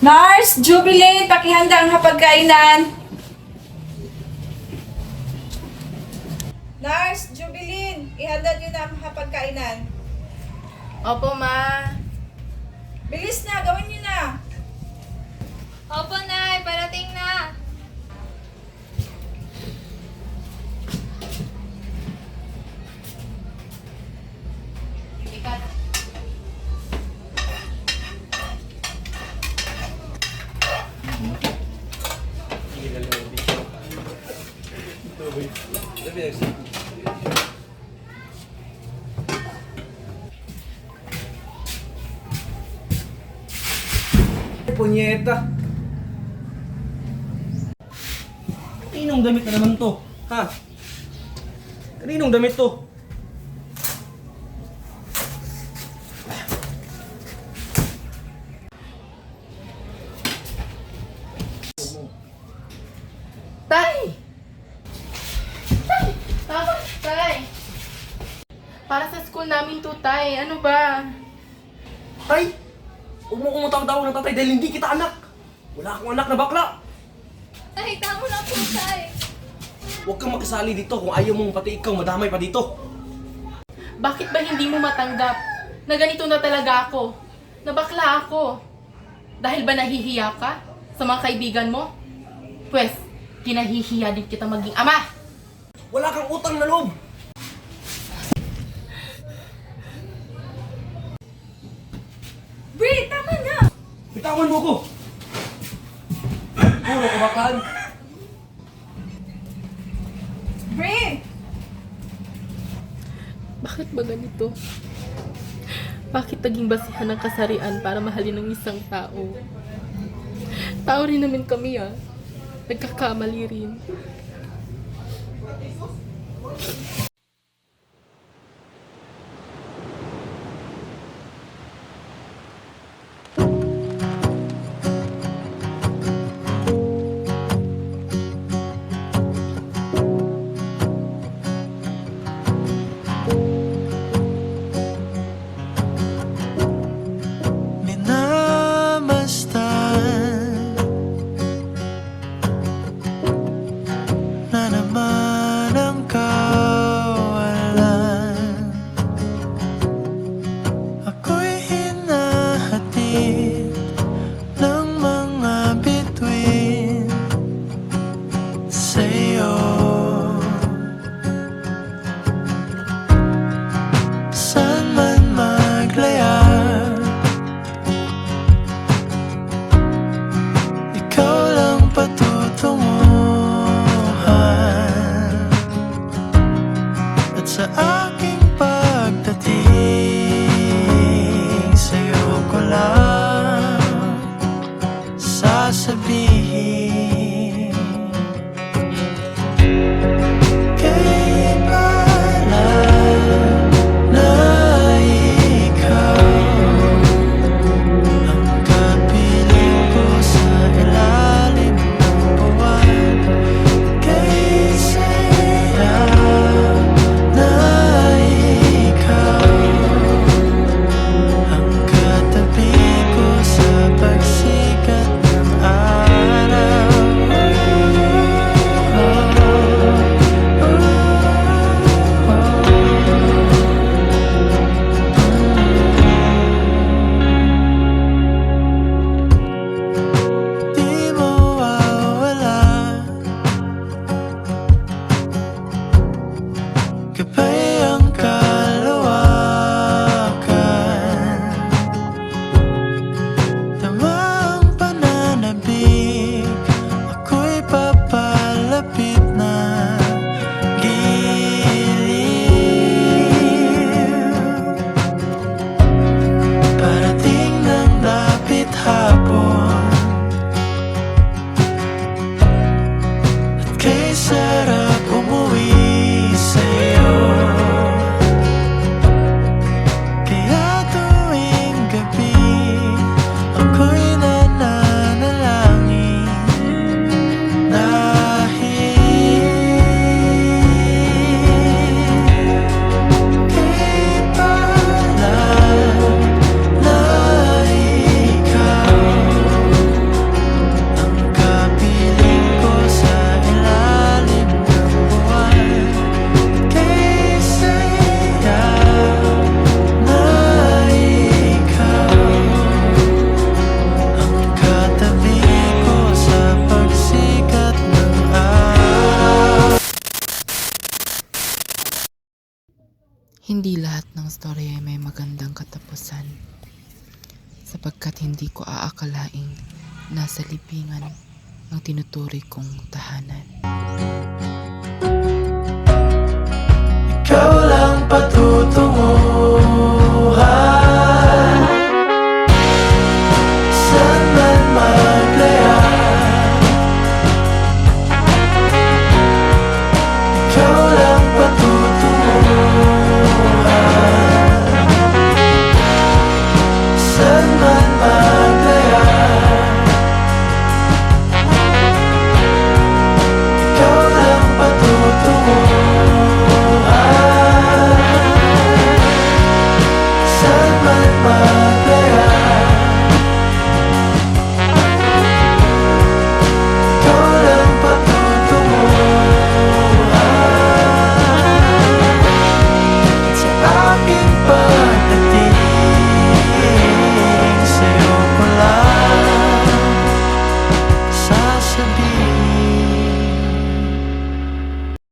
Nurse, Jubilee, pakihanda ang hapagkainan. Nurse, Jubilee, ihanda niyo na ang hapagkainan. Opo, ma. Bilis na, gawin niyo na. Opo, Nay. Parating na. Punyeta! Kaninong damit na naman to? Ha? Kaninong damit to? Tay! Tay! Para sa school namin to, Tay. Ano ba? Tay! Huwag mo kumutawag-tawag ng tatay dahil hindi kita anak! Wala akong anak na bakla! Tay, tamo na po, Tay. Huwag kang makisali dito kung ayaw mong pati ikaw madamay pa dito! Bakit ba hindi mo matanggap na ganito na talaga ako? Na bakla ako? Dahil ba nahihiya ka sa mga kaibigan mo? Pwes, kinahihiya din kita maging ama! Wala kang utang na loob! Bri, tama na. Bitawan mo ko! Puro kumakain! Bri! Bakit ba ganito? Bakit naging basihan ng kasarian para mahalin ng isang tao? Tao rin naman kami Nagkakamali rin. Minamastan na naman ang kawalan. istorya ay may magandang katapusan sapagkat hindi ko aakalaing nasa libingan ang tinuturi kong tahanan. Ikaw lang patutunguhan saan man maglaya. Ikaw lang patutunguhan saan man maglaya.